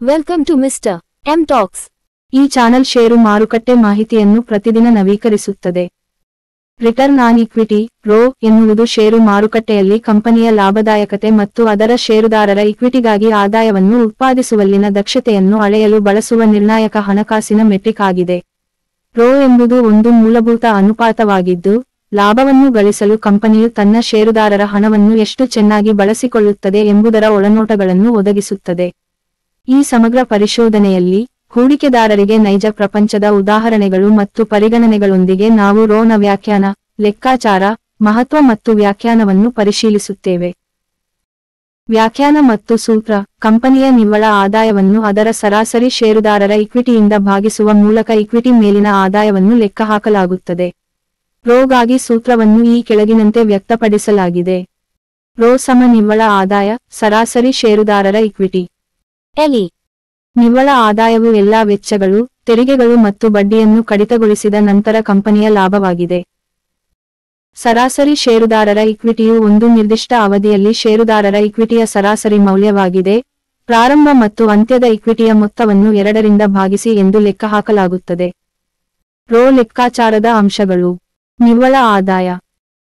Welcome to Mr. M Talks. ಈ channel ಷೇರು ಮಾರುಕಟ್ಟೆ ಮಾಹಿತಿಯನ್ನು ಪ್ರತಿದಿನ ನವೀಕರಿಸುತ್ತದೆ. ರಿಟರ್ನ್ ಆನ್ ಇಕ್ವಿಟಿ ರೋ ಎನ್ನುವುದು ಷೇರು ಮಾರುಕಟ್ಟೆಯಲ್ಲಿ ಕಂಪನಿಯ ಲಾಭದಾಯಕತೆ ಮತ್ತು ಅದರ ಷೇರುದಾರರ ಇಕ್ವಿಟಿಗಾಗಿ ಆದಾಯವನ್ನು ಉತ್ಪಾದಿಸುವಲ್ಲಿನ ದಕ್ಷತೆಯನ್ನು ಅಳೆಯಲು ಬಳಸುವ ನಿರ್ಣಾಯಕ ಹಣಕಾಸಿನ ಮೆಟ್ರಿಕ್ ಆಗಿದೆ. ರೋ ಎಂಬುದು ಒಂದು ಮೂಲಭೂತ ಅನುಪಾತವಾಗಿದ್ದು, ಲಾಭವನ್ನು ಗಳಿಸಲು ಕಂಪನಿಯು ತನ್ನ ಷೇರುದಾರರ ಹಣವನ್ನು ಎಷ್ಟು ಚೆನ್ನಾಗಿ ಬಳಸಿಕೊಳ್ಳುತ್ತದೆ ಎಂಬುದರ ಒಳನೋಟಗಳನ್ನು ಒದಗಿಸುತ್ತದೆ. ಈ ಸಮಗ್ರ ಪರಿಶೋಧನೆಯಲ್ಲಿ ಹೂಡಿಕೆದಾರರಿಗೆ ನೈಜ ಪ್ರಪಂಚದ ಉದಾಹರಣೆಗಳು ಮತ್ತು ಪರಿಗಣನೆಗಳೊಂದಿಗೆ ನಾವು ರೋನ ವ್ಯಾಖ್ಯಾನ, ಲೆಕ್ಕಾಚಾರ, ಮಹತ್ವ ಮತ್ತು ವ್ಯಾಖ್ಯಾನವನ್ನು ಪರಿಶೀಲಿಸುತ್ತೇವೆ. ವ್ಯಾಖ್ಯಾನ ಮತ್ತು ಸೂತ್ರ: ಕಂಪನಿಯ ನಿವ್ವಳ ಆದಾಯವನ್ನು ಅದರ ಸರಾಸರಿ ಷೇರುದಾರರ ಇಕ್ವಿಟಿಯಿಂದ ಭಾಗಿಸುವ ಮೂಲಕ ಇಕ್ವಿಟಿ ಮೇಲಿನ ಆದಾಯವನ್ನು ಲೆಕ್ಕಹಾಕಲಾಗುತ್ತದೆ. ರೋಗಾಗಿ ಸೂತ್ರವನ್ನು ಈ ಕೆಳಗಿನಂತೆ ವ್ಯಕ್ತಪಡಿಸಲಾಗಿದೆ. ರೋ ಸಮ ನಿವ್ವಳ ಆದಾಯ ಸರಾಸರಿ ಷೇರುದಾರರ ಇಕ್ವಿಟಿ. LE ನಿವ್ವಳ ಆದಾಯವು ಎಲ್ಲಾ ವೆಚ್ಚಗಳು, ತೆರಿಗೆಗಳು ಮತ್ತು ಬಡ್ಡಿಯನ್ನು ಕಡಿತಗೊಳಿಸಿದ ನಂತರ ಕಂಪನಿಯ ಲಾಭವಾಗಿದೆ. ಸರಾಸರಿ ಷೇರುದಾರರ ಇಕ್ವಿಟಿಯು ಒಂದು ನಿರ್ದಿಷ್ಟ ಅವಧಿಯಲ್ಲಿ ಷೇರುದಾರರ ಇಕ್ವಿಟಿಯ ಸರಾಸರಿ ಮೌಲ್ಯವಾಗಿದೆ. ಪ್ರಾರಂಭ ಮತ್ತು ಅಂತ್ಯದ ಇಕ್ವಿಟಿಯ ಮೊತ್ತವನ್ನು 2 ರಿಂದ ಭಾಗಿಸಿ ಎಂದು ಲೆಕ್ಕಹಾಕಲಾಗುತ್ತದೆ. ರೋ ಲೆಕ್ಕಾಚಾರದ ಅಂಶಗಳು: ನಿವ್ವಳ ಆದಾಯ.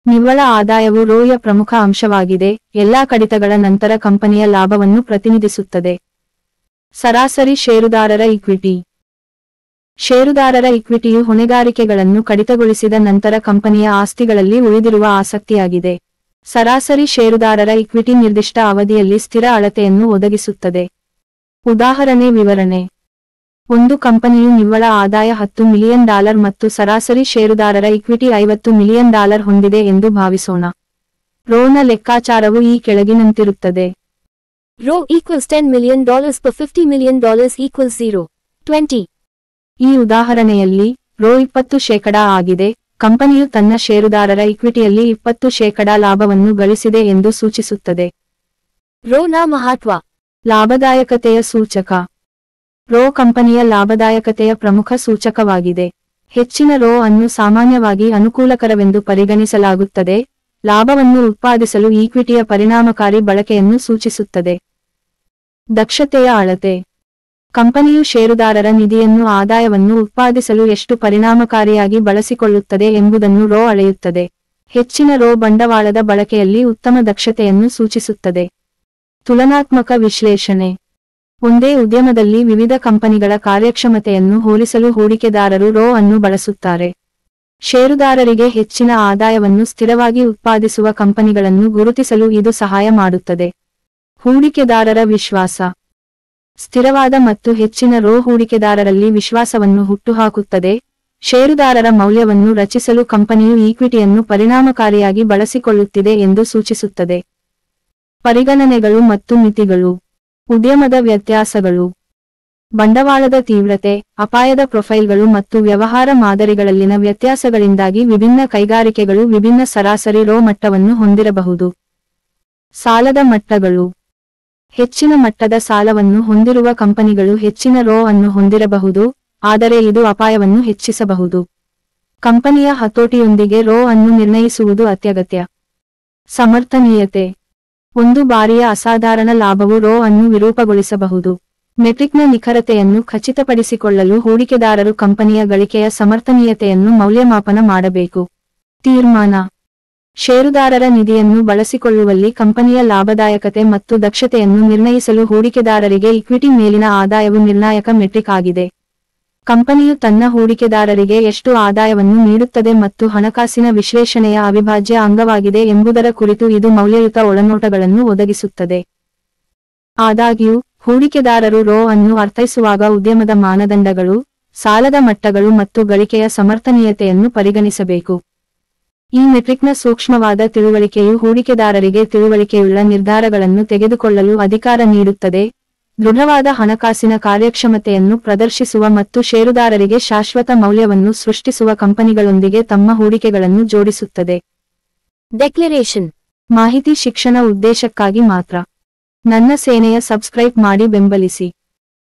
ನಿವ್ವಳ ಆದಾಯವು ರೋಯ ಪ್ರಮುಖ ಅಂಶವಾಗಿದೆ, ಎಲ್ಲಾ ಕಡಿತಗಳ ನಂತರ ಕಂಪನಿಯ ಲಾಭವನ್ನು ಪ್ರತಿನಿಧಿಸುತ್ತದೆ. ಸರಾಸರಿ ಷೇರುದಾರರ ಇಕ್ವಿಟಿ. ಷೇರುದಾರರ ಇಕ್ವಿಟಿಯು ಹೊಣೆಗಾರಿಕೆಗಳನ್ನು ಕಡಿತಗೊಳಿಸಿದ ನಂತರ ಕಂಪನಿಯ ಆಸ್ತಿಗಳಲ್ಲಿ ಉಳಿದಿರುವ ಆಸಕ್ತಿಯಾಗಿದೆ. ಸರಾಸರಿ ಷೇರುದಾರರ ಇಕ್ವಿಟಿ ನಿರ್ದಿಷ್ಟ ಅವಧಿಯಲ್ಲಿ ಸ್ಥಿರ ಅಳತೆಯನ್ನು ಒದಗಿಸುತ್ತದೆ. ಉದಾಹರಣೆ ವಿವರಣೆ: ಒಂದು ಕಂಪನಿಯು ನಿವ್ವಳ ಆದಾಯ $10 ಮಿಲಿಯನ್ ಮತ್ತು ಸರಾಸರಿ ಷೇರುದಾರರ ಇಕ್ವಿಟಿ $50 ಮಿಲಿಯನ್ ಹೊಂದಿದೆ ಎಂದು ಭಾವಿಸೋಣ. ರೋನ ಲೆಕ್ಕಾಚಾರವು ಈ ಕೆಳಗಿನಂತಿರುತ್ತದೆ. Rho equals $10 million per $50 million equals 0. 20. ಈ ಉದಾಹರಣೆಯಲ್ಲಿ ರೋ 20% ಆಗಿದೆ. ಕಂಪನಿಯು ತನ್ನ ಷೇರುದಾರರ ಇಕ್ವಿಟಿಯಲ್ಲಿ 20% ಲಾಭವನ್ನು ಗಳಿಸಿದೆ ಎಂದು ಸೂಚಿಸುತ್ತದೆ. Rho ನ ಮಹತ್ವ: ಲಾಭದಾಯಕತೆಯ ಸೂಚಕ. ರೋ ಕಂಪನಿಯ ಲಾಭದಾಯಕತೆಯ ಪ್ರಮುಖ ಸೂಚಕವಾಗಿದೆ. ಹೆಚ್ಚಿನ ರೋ ಅನ್ನು ಸಾಮಾನ್ಯವಾಗಿ ಅನುಕೂಲಕರವೆಂದು ಪರಿಗಣಿಸಲಾಗುತ್ತದೆ, ಲಾಭವನ್ನು ಉತ್ಪಾದಿಸಲು ಈಕ್ವಿಟಿಯ ಪರಿಣಾಮಕಾರಿ ಬಳಕೆಯನ್ನು ಸೂಚಿಸುತ್ತದೆ. ದಕ್ಷತೆಯ ಅಳತೆ: ಕಂಪನಿಯು ಷೇರುದಾರರ ನಿಧಿಯನ್ನು ಆದಾಯವನ್ನು ಉತ್ಪಾದಿಸಲು ಎಷ್ಟು ಪರಿಣಾಮಕಾರಿಯಾಗಿ ಬಳಸಿಕೊಳ್ಳುತ್ತದೆ ಎಂಬುದನ್ನು ರೋ ಅಳೆಯುತ್ತದೆ. ಹೆಚ್ಚಿನ ರೋ ಬಂಡವಾಳದ ಬಳಕೆಯಲ್ಲಿ ಉತ್ತಮ ದಕ್ಷತೆಯನ್ನು ಸೂಚಿಸುತ್ತದೆ. ತುಲನಾತ್ಮಕ ವಿಶ್ಲೇಷಣೆ: ಒಂದೇ ಉದ್ಯಮದಲ್ಲಿ ವಿವಿಧ ಕಂಪನಿಗಳ ಕಾರ್ಯಕ್ಷಮತೆಯನ್ನು ಹೋಲಿಸಲು ಹೂಡಿಕೆದಾರರು ರೋ ಅನ್ನು ಬಳಸುತ್ತಾರೆ. ಷೇರುದಾರರಿಗೆ ಹೆಚ್ಚಿನ ಆದಾಯವನ್ನು ಸ್ಥಿರವಾಗಿ ಉತ್ಪಾದಿಸುವ ಕಂಪನಿಗಳನ್ನು ಗುರುತಿಸಲು ಇದು ಸಹಾಯ ಮಾಡುತ್ತದೆ. ಹೂಡಿಕೆದಾರರ ವಿಶ್ವಾಸ: ಸ್ಥಿರವಾದ ಮತ್ತು ಹೆಚ್ಚಿನ ರೋ ಹೂಡಿಕೆದಾರರಲ್ಲಿ ವಿಶ್ವಾಸವನ್ನು ಹುಟ್ಟುಹಾಕುತ್ತದೆ. ಷೇರುದಾರರ ಮೌಲ್ಯವನ್ನು ರಚಿಸಲು ಕಂಪನಿಯು ಈಕ್ವಿಟಿಯನ್ನು ಪರಿಣಾಮಕಾರಿಯಾಗಿ ಬಳಸಿಕೊಳ್ಳುತ್ತಿದೆ ಎಂದು ಸೂಚಿಸುತ್ತದೆ. ಪರಿಗಣನೆಗಳು ಮತ್ತು ಮಿತಿಗಳು: ಉದ್ಯಮದ ವ್ಯತ್ಯಾಸಗಳು, ಬಂಡವಾಳದ ತೀವ್ರತೆ, ಅಪಾಯದ ಪ್ರೊಫೈಲ್ಗಳು ಮತ್ತು ವ್ಯವಹಾರ ಮಾದರಿಗಳಲ್ಲಿನ ವ್ಯತ್ಯಾಸಗಳಿಂದಾಗಿ ವಿಭಿನ್ನ ಕೈಗಾರಿಕೆಗಳು ವಿಭಿನ್ನ ಸರಾಸರಿ ರೋ ಮಟ್ಟವನ್ನು ಹೊಂದಿರಬಹುದು. ಸಾಲದ ಮಟ್ಟಗಳು: ಹೆಚ್ಚಿನ ಮಟ್ಟದ ಸಾಲವನ್ನು ಹೊಂದಿರುವ ಕಂಪನಿಗಳು ಹೆಚ್ಚಿನ ರೋ ಅನ್ನು ಹೊಂದಿರಬಹುದು, ಆದರೆ ಇದು ಅಪಾಯವನ್ನು ಹೆಚ್ಚಿಸಬಹುದು. ಕಂಪನಿಯ ಹತೋಟಿಯೊಂದಿಗೆ ರೋ ಅನ್ನು ನಿರ್ಣಯಿಸುವುದು ಅತ್ಯಗತ್ಯ. ಸಮರ್ಥನೀಯತೆ: ಒಂದು ಬಾರಿಯ ಅಸಾಧಾರಣ ಲಾಭವು ರೋ ಅನ್ನು ವಿರೂಪಗೊಳಿಸಬಹುದು. ಮೆಟ್ರಿಕ್ನ ನಿಖರತೆಯನ್ನು ಖಚಿತಪಡಿಸಿಕೊಳ್ಳಲು ಹೂಡಿಕೆದಾರರು ಕಂಪನಿಯ ಗಳಿಕೆಯ ಸಮರ್ಥನೀಯತೆಯನ್ನು ಮೌಲ್ಯಮಾಪನ ಮಾಡಬೇಕು. ತೀರ್ಮಾನ: ಷೇರುದಾರರ ನಿಧಿಯನ್ನು ಬಳಸಿಕೊಳ್ಳುವಲ್ಲಿ ಕಂಪನಿಯ ಲಾಭದಾಯಕತೆ ಮತ್ತು ದಕ್ಷತೆಯನ್ನು ನಿರ್ಣಯಿಸಲು ಹೂಡಿಕೆದಾರರಿಗೆ ಇಕ್ವಿಟಿ ಮೇಲಿನ ಆದಾಯವು ನಿರ್ಣಾಯಕ ಮೆಟ್ರಿಕ್ ಆಗಿದೆ. ಕಂಪನಿಯು ತನ್ನ ಹೂಡಿಕೆದಾರರಿಗೆ ಎಷ್ಟು ಆದಾಯವನ್ನು ನೀಡುತ್ತದೆ ಮತ್ತು ಹಣಕಾಸಿನ ವಿಶ್ಲೇಷಣೆಯ ಅವಿಭಾಜ್ಯ ಅಂಗವಾಗಿದೆ ಎಂಬುದರ ಕುರಿತು ಇದು ಮೌಲ್ಯಯುತ ಒಳನೋಟಗಳನ್ನು ಒದಗಿಸುತ್ತದೆ. ಆದಾಗ್ಯೂ, ಹೂಡಿಕೆದಾರರು ರೋ ಅನ್ನು ಅರ್ಥೈಸುವಾಗ ಉದ್ಯಮದ ಮಾನದಂಡಗಳು, ಸಾಲದ ಮಟ್ಟಗಳು ಮತ್ತು ಗಳಿಕೆಯ ಸಮರ್ಥನೀಯತೆಯನ್ನು ಪರಿಗಣಿಸಬೇಕು. ಈ ಮೆಟ್ರಿಕ್ನ ಸೂಕ್ಷ್ಮವಾದ ತಿಳುವಳಿಕೆಯು ಹೂಡಿಕೆದಾರರಿಗೆ ತಿಳುವಳಿಕೆಯುಳ್ಳ ನಿರ್ಧಾರಗಳನ್ನು ತೆಗೆದುಕೊಳ್ಳಲು ಅಧಿಕಾರ ನೀಡುತ್ತದೆ, ದೃಢವಾದ ಹಣಕಾಸಿನ ಕಾರ್ಯಕ್ಷಮತೆಯನ್ನು ಪ್ರದರ್ಶಿಸುವ ಮತ್ತು ಷೇರುದಾರರಿಗೆ ಶಾಶ್ವತ ಮೌಲ್ಯವನ್ನು ಸೃಷ್ಟಿಸುವ ಕಂಪನಿಗಳೊಂದಿಗೆ ತಮ್ಮ ಹೂಡಿಕೆಗಳನ್ನು ಜೋಡಿಸುತ್ತದೆ. ಡೆಕ್ಲರೇಷನ್: ಮಾಹಿತಿ ಶಿಕ್ಷಣ ಉದ್ದೇಶಕ್ಕಾಗಿ ಮಾತ್ರ. ನನ್ನ ಸೇನೆಯ ಸಬ್ಸ್ಕ್ರೈಬ್ ಮಾಡಿ ಬೆಂಬಲಿಸಿ.